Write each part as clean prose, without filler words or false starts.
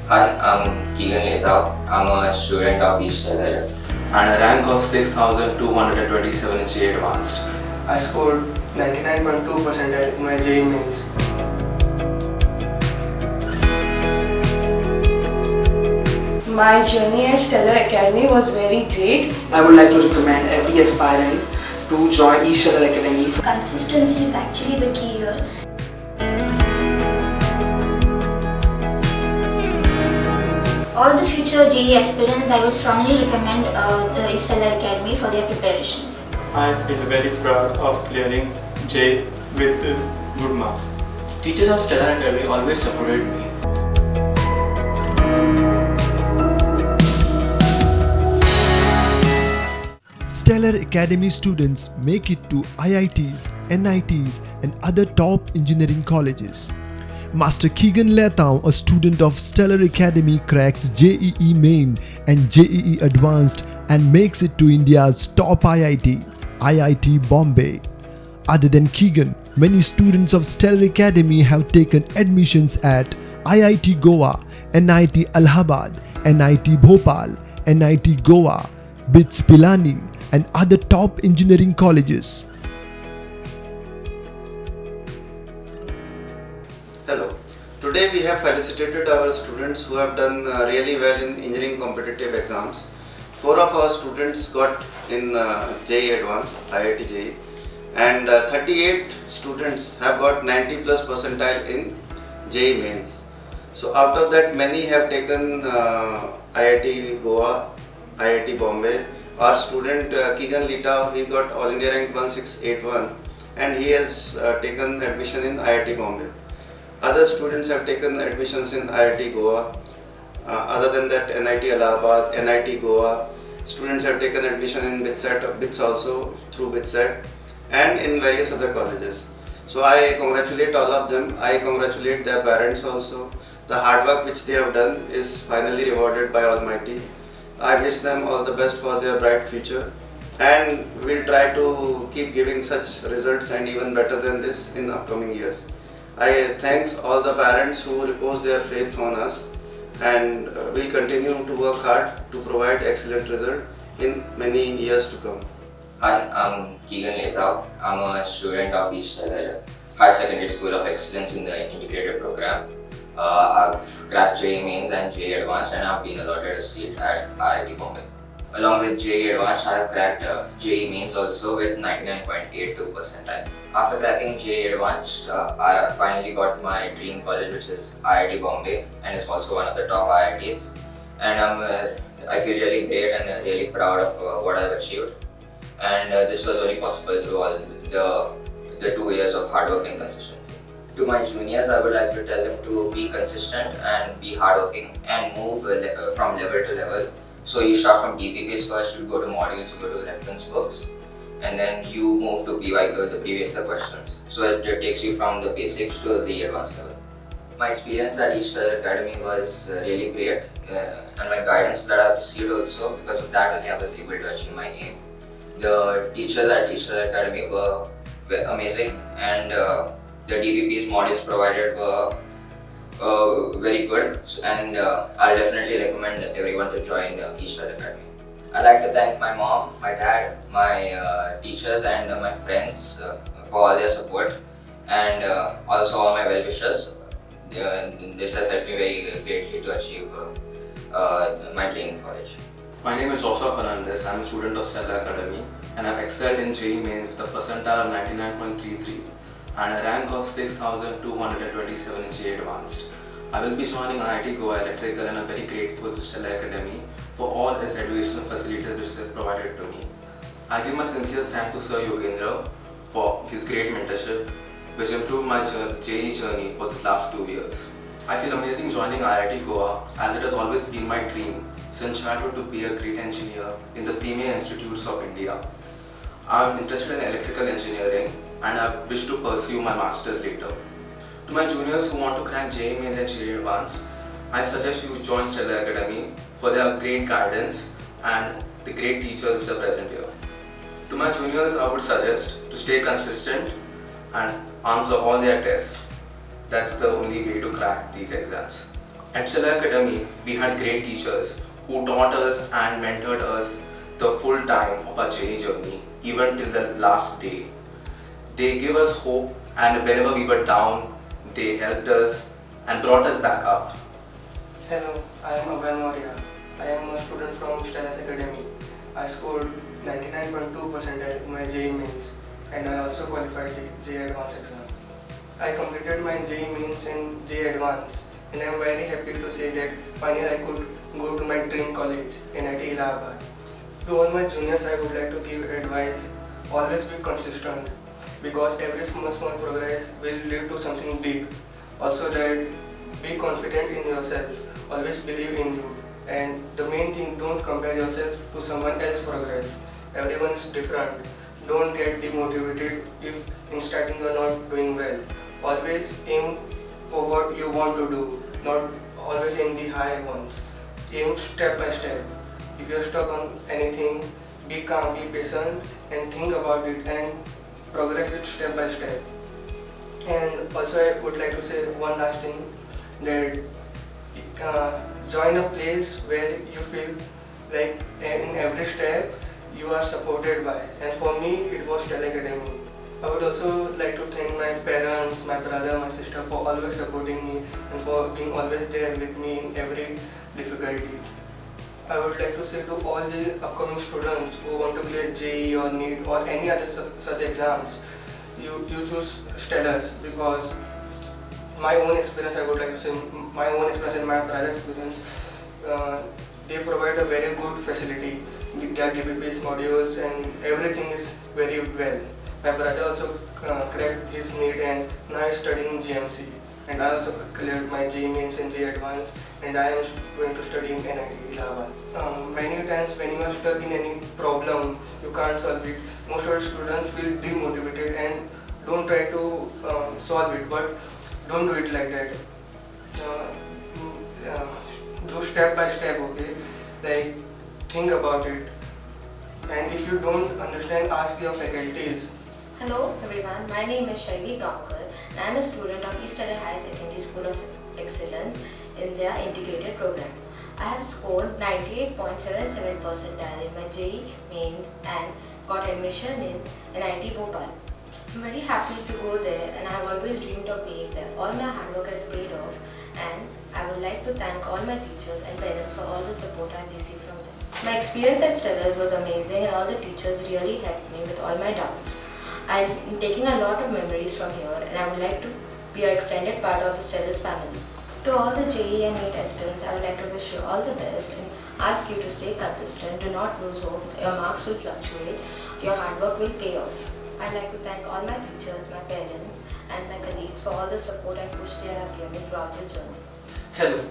Hi, I'm Keegan Lea. I'm a student of Estellar and a rank of 6,227 in JEE Advanced. I scored 99.2 percentile in my JEE mains. My journey at Estellar Academy was very great. I would like to recommend every aspirant to join Estellar Academy. Consistency is actually the key here. All the future JEE aspirants, I would strongly recommend the Estellar Academy for their preparations. I feel very proud of clearing JEE with good marks. Teachers of Estellar Academy always supported me. Estellar Academy students make it to IITs, NITs and other top engineering colleges. Master Keegan Lea, a student of Estellar Academy, cracks JEE Main and JEE Advanced and makes it to India's top IIT, IIT Bombay. Other than Keegan, many students of Estellar Academy have taken admissions at IIT Goa, NIT Allahabad, NIT Bhopal, NIT Goa, BITS Pilani and other top engineering colleges. Hello. Today we have felicitated our students who have done really well in engineering competitive exams. 4 of our students got in JEE Advanced, IIT JEE, and 38 students have got 90 plus percentile in JEE Mains. So out of that, many have taken IIT Goa, IIT Bombay. Our student Keegan Lea, he got All India rank 1681 and he has taken admission in IIT Bombay. Other students have taken admissions in IIT Goa. Other than that, NIT Allahabad, NIT Goa. Students have taken admission in BITS also through BITSAT and in various other colleges. So I congratulate all of them. I congratulate their parents also. The hard work which they have done is finally rewarded by Almighty. I wish them all the best for their bright future and we'll try to keep giving such results and even better than this in upcoming years. I thanks all the parents who repose their faith on us and will continue to work hard to provide excellent result in many years to come. Hi, I'm Keegan Lea. I'm a student of Estellar High Secondary School of Excellence in the Integrated Program. I've cracked JEE Mains and JEE Advanced and I've been allotted a seat at IIT Bombay. Along with JEE Advanced, I have cracked JEE Mains also with 99.82 percentile. After cracking JEE Advanced, I finally got my dream college, which is IIT Bombay, and it's also one of the top IITs. And I feel really great and really proud of what I've achieved. And this was only possible through all the 2 years of hard work and consistency. To my juniors, I would like to tell them to be consistent and be hardworking and move from level to level. So you start from TPPs first, you go to modules, you go to reference books, and then you move to the previous questions. So it takes you from the basics to the advanced level. My experience at Estellar Academy was really great, and my guidance that I received also, because of that only I was able to achieve my aim. The teachers at Estellar Academy were amazing, and the DPP's modules provided were very good, and I'll definitely recommend everyone to join the Estellar Academy. I'd like to thank my mom, my dad, my teachers and my friends for all their support, and also all my well-wishers. This has helped me very greatly to achieve my dream college. My name is Osa Fernandez. I'm a student of Estellar Academy and I've excelled in JEE Mains with a percentile of 99.33 and a rank of 6,227 in JEE Advanced. I will be joining IIT Goa Electrical and I'm very grateful to Estellar Academy for all its educational facilities which they have provided to me. I give my sincere thanks to Sir Yogendra for his great mentorship which improved my JEE journey for this last 2 years. I feel amazing joining IIT Goa as it has always been my dream since childhood to be a great engineer in the premier institutes of India. I am interested in electrical engineering and I wish to pursue my masters later. To my juniors who want to crack JEE Mains and JEE Advanced, I suggest you join Estellar Academy for their great guidance and the great teachers which are present here. To my juniors, I would suggest to stay consistent and answer all their tests. That's the only way to crack these exams. At Estellar Academy, we had great teachers who taught us and mentored us the full time of our JEE journey, even till the last day. They gave us hope, and whenever we were down, they helped us and brought us back up. Hello, I am Abel Maria. I am a student from Estellar Academy. I scored 99.2 percentile in my JEE mains, and I also qualified the JEE Advanced exam. I completed my JEE mains in JEE Advanced, and I am very happy to say that finally I could go to my dream college, IIT Allahabad. To all my juniors, I would like to give advice: always be consistent, because every small progress will lead to something big. Also that be confident in yourself, always believe in you, and the main thing, don't compare yourself to someone else's progress. Everyone is different. Don't get demotivated if in starting you are not doing well. Always aim for what you want to do, not always aim the high ones. Aim step by step. If you are stuck on anything, be calm, be patient, and think about it and progress it step by step. And also I would like to say one last thing, that join a place where you feel like in every step you are supported by, and for me it was Estellar Academy. I would also like to thank my parents, my brother, my sister for always supporting me and for being always there with me in every difficulty. I would like to say to all the upcoming students who want to clear JEE or NEET or any other such exams, you choose Stellars, because my own experience, I would like to say my own experience and my brother's experience, they provide a very good facility. Their DBPS modules and everything is very well. My brother also cracked his NEET and now is studying GMC. And I also cleared my JEE mains and JEE Advanced, and I am going to study in NIT Allahabad. Many times when you are stuck in any problem, you can't solve it. Most of the students feel demotivated and don't try to solve it, but don't do it like that. Do step by step, okay? Like, think about it. And if you don't understand, ask your faculties. Hello everyone, my name is Shikha Garg and I am a student of Estellar High Secondary School of Excellence in their integrated program. I have scored 98.77 percentile in my JEE mains and got admission in IIT Bombay. I am very happy to go there, and I have always dreamed of being there. All my hard work has paid off, and I would like to thank all my teachers and parents for all the support I have received from them. My experience at Stellars was amazing, and all the teachers really helped me with all my doubts. I am taking a lot of memories from here, and I would like to be an extended part of the Stellars family. To all the JEE and NEET aspirants, I would like to wish you all the best and ask you to stay consistent. Do not lose hope. Your marks will fluctuate. Your hard work will pay off. I'd like to thank all my teachers, my parents and my colleagues for all the support and push they have given me throughout this journey. Hello,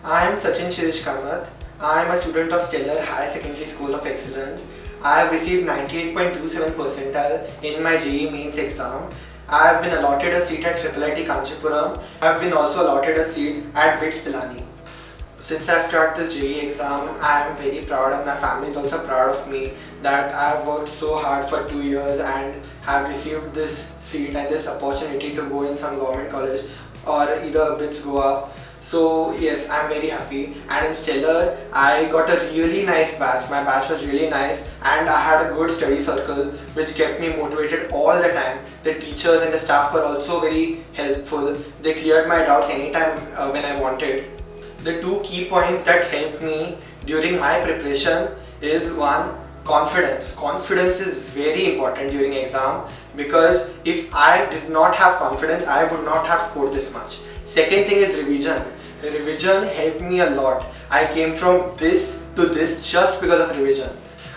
I am Sachin Kamat. I am a student of Estellar High Secondary School of Excellence. I have received 98.27 percentile in my JEE mains exam. I have been allotted a seat at IIT Kanchipuram. I have been also allotted a seat at BITS Pilani. Since I have cracked this JEE exam, I am very proud, and my family is also proud of me that I have worked so hard for 2 years and have received this seat and this opportunity to go in some government college or either BITS Goa. So yes, I am very happy. And in Stellar, I got a really nice batch. My batch was really nice, and I had a good study circle which kept me motivated all the time. The teachers and the staff were also very helpful. They cleared my doubts anytime when I wanted. The two key points that helped me during my preparation is one, confidence. Confidence is very important during exam, because if I did not have confidence, I would not have scored this much. Second thing is revision. Revision helped me a lot. I came from this to this just because of revision.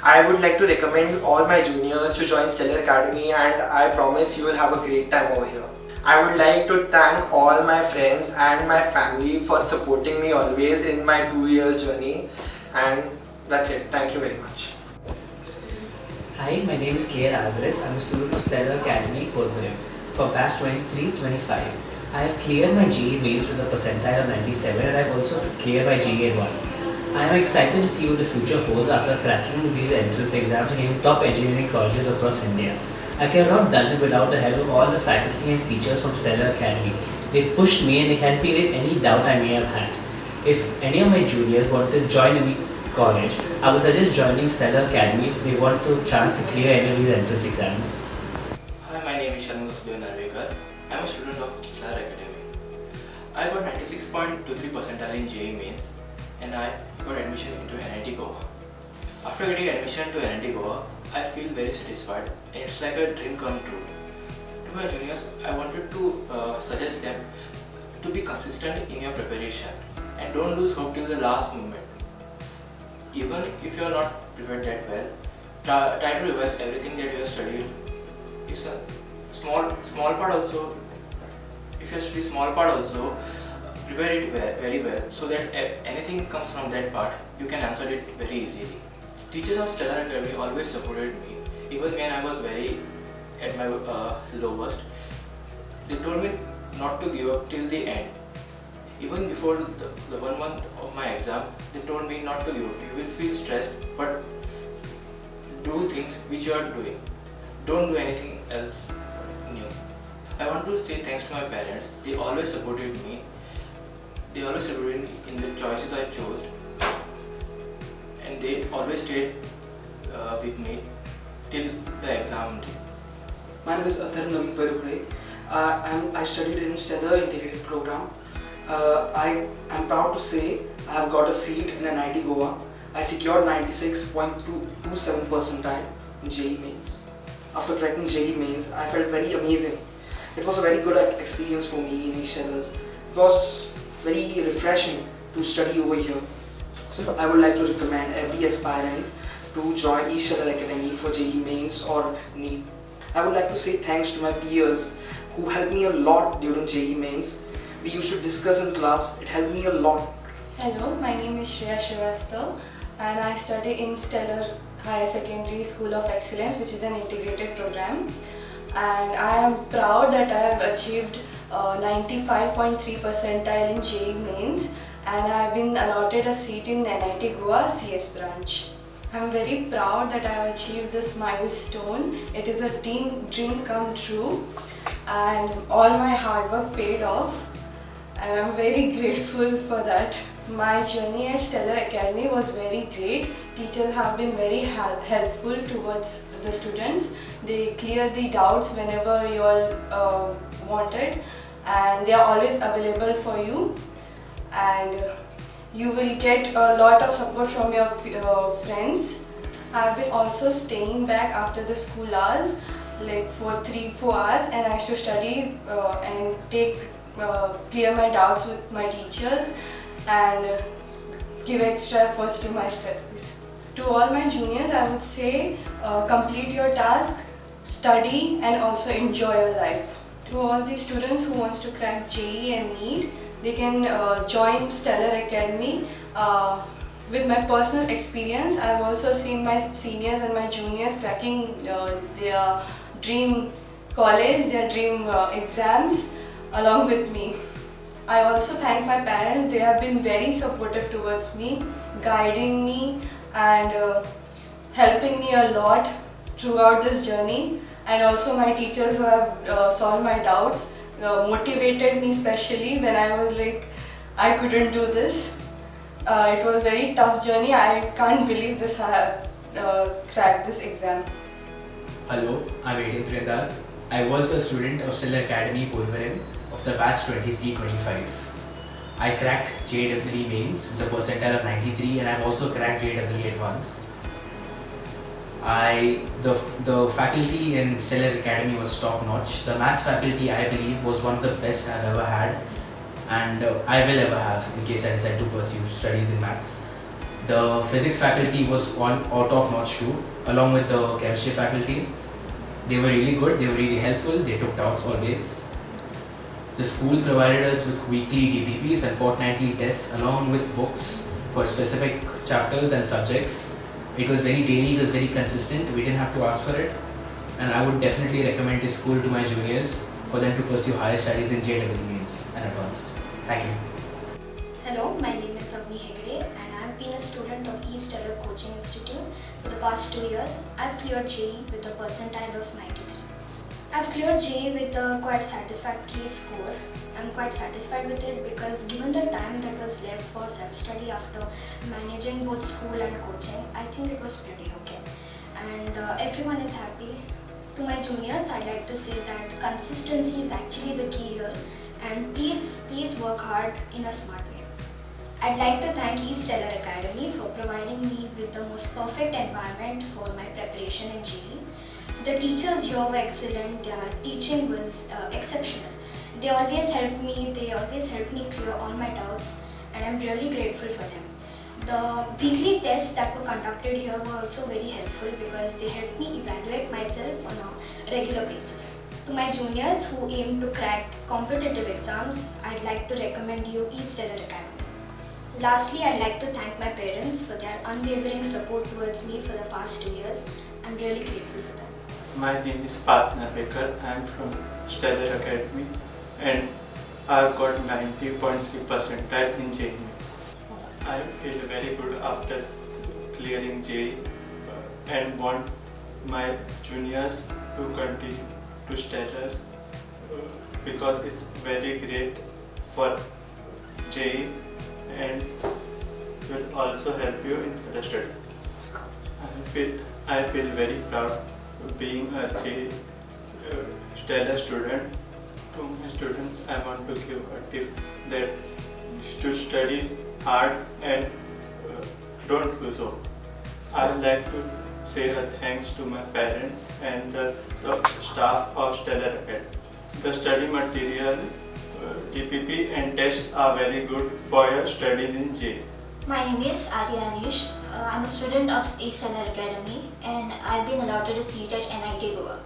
I would like to recommend all my juniors to join Estellar Academy, and I promise you will have a great time over here. I would like to thank all my friends and my family for supporting me always in my 2 years journey, and that's it. Thank you very much. Hi, my name is Keegan Lea. I'm a student of Estellar Academy, Prudent, for batch 23-25. I have cleared my JEE mains with a percentile of 97, and I have also cleared my JEE Advanced. I am excited to see what the future holds after cracking these entrance exams and in top engineering colleges across India. I could not have done it without the help of all the faculty and teachers from Estellar Academy. They pushed me and they helped me with any doubt I may have had. If any of my juniors want to join any college, I would suggest joining Estellar Academy if they want to chance to clear any of these entrance exams. Hi, my name is Shanar. I am a student of Estellar Academy. I got 96.23 percentile in JEE mains and I got admission into IIT Goa. After getting admission to IIT Goa, I feel very satisfied and it's like a dream come true. To my juniors, I wanted to suggest them to be consistent in your preparation and don't lose hope till the last moment. Even if you are not prepared that well, try to revise everything that you have studied. It's a small part also. If you study small part also, prepare it very well so that anything comes from that part, you can answer it very easily. Teachers of Estellar Academy always supported me, even when I was very at my lowest. They told me not to give up till the end. Even before the 1 month of my exam, they told me not to give up. You will feel stressed, but do things which you are doing. Don't do anything else new. I want to say thanks to my parents. They always supported me. They always supported me in the choices I chose. And they always stayed with me till the exam day. My name is Adhan Namur. I studied in Estellar Integrated Program. I am proud to say I have got a seat in IIT Goa. I secured 96.27 percentile in JEE mains. After cracking JEE mains, I felt very amazing. It was a very good experience for me in Estellar's. It was very refreshing to study over here. I would like to recommend every aspirant to join Estellar Academy for JEE mains or NEET. I would like to say thanks to my peers who helped me a lot during JEE mains. We used to discuss in class. It helped me a lot. Hello, my name is Shria Shawasta and I study in Stellar Higher Secondary School of Excellence, which is an integrated program. And I am proud that I have achieved 95.3 percentile in JEE mains and I have been allotted a seat in NIT Goa CS branch. I am very proud that I have achieved this milestone. It is a dream come true and all my hard work paid off. And I am very grateful for that. My journey at Estellar Academy was very great. Teachers have been very helpful towards the students. They clear the doubts whenever you all wanted and they are always available for you. And you will get a lot of support from your friends. I have been also staying back after the school hours, like for 3-4 hours, and I used to study and clear my doubts with my teachers and give extra efforts to my studies. To all my juniors, I would say complete your task, study and also enjoy your life. To all the students who wants to crack JEE and NEET, they can join Estellar Academy. With my personal experience, I have also seen my seniors and my juniors cracking their dream college, their dream exams along with me. I also thank my parents. They have been very supportive towards me, guiding me and helping me a lot throughout this journey. And also my teachers who have solved my doubts, motivated me especially when I was like, I couldn't do this. It was a very tough journey. I can't believe this I have cracked this exam. Hello, I'm Adrian. I was a student of Estellar Academy, Pulverin, of the batch 23-25. I cracked JEE mains with a percentile of 93 and I've also cracked JEE advanced. The faculty in Estellar Academy was top notch. The maths faculty, I believe, was one of the best I've ever had and I will ever have in case I decide to pursue studies in maths. The physics faculty was top notch too, along with the chemistry faculty. They were really good, they were really helpful, they took doubts always. The school provided us with weekly DPPs and fortnightly tests along with books for specific chapters and subjects. It was very daily, it was very consistent, we didn't have to ask for it. And I would definitely recommend this school to my juniors for them to pursue higher studies in JEE mains and advanced. Thank you. Hello, my name is Abni and I have been a student of Estellar Coaching Institute for the past 2 years. I have cleared JEE with a percentile of 93. I have cleared JEE with a quite satisfactory score I'm quite satisfied with it because given the time that was left for self-study after managing both school and coaching, I think it was pretty okay. And everyone is happy. To my juniors, I'd like to say that consistency is actually the key here, and please work hard in a smart way. I'd like to thank Estellar Academy for providing me with the most perfect environment for my preparation in GE. The teachers here were excellent, their teaching was exceptional. They always helped me clear all my doubts, and I'm really grateful for them. The weekly tests that were conducted here were also very helpful because they helped me evaluate myself on a regular basis. To my juniors who aim to crack competitive exams, I'd like to recommend you Estellar Academy. Lastly, I'd like to thank my parents for their unwavering support towards me for the past 2 years. I'm really grateful for them. My name is Patna. I'm from Estellar Academy and I got 90.3 percentile in JEE Mains. I feel very good after clearing JEE and want my juniors to continue to Estellar because it's very great for JEE and will also help you in further studies. I feel very proud being a JEE Estellar student. To my students, I want to give a tip that to study hard and don't lose hope. I would like to say a thanks to my parents and the staff of Estellar Academy. The study material, TPP and tests are very good for your studies in JEE. My name is Arian. I'm a student of Estellar Academy and I've been allotted a seat at NIT Goa.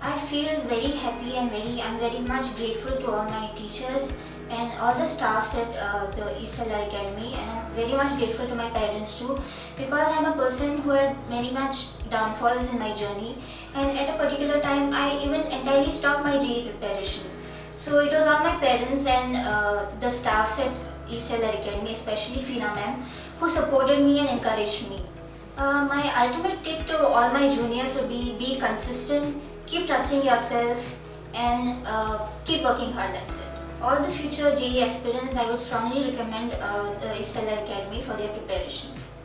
I feel very happy and I'm very much grateful to all my teachers and all the staffs at the Estellar Academy, and I'm very much grateful to my parents too because I'm a person who had very much downfalls in my journey, and at a particular time I even entirely stopped my JEE preparation. So it was all my parents and the staffs at Estellar Academy, especially Fina ma'am, who supported me and encouraged me. My ultimate tip to all my juniors would be consistent, keep trusting yourself and keep working hard, that's it. All the future JEE aspirants, I would strongly recommend the Estellar Academy for their preparations.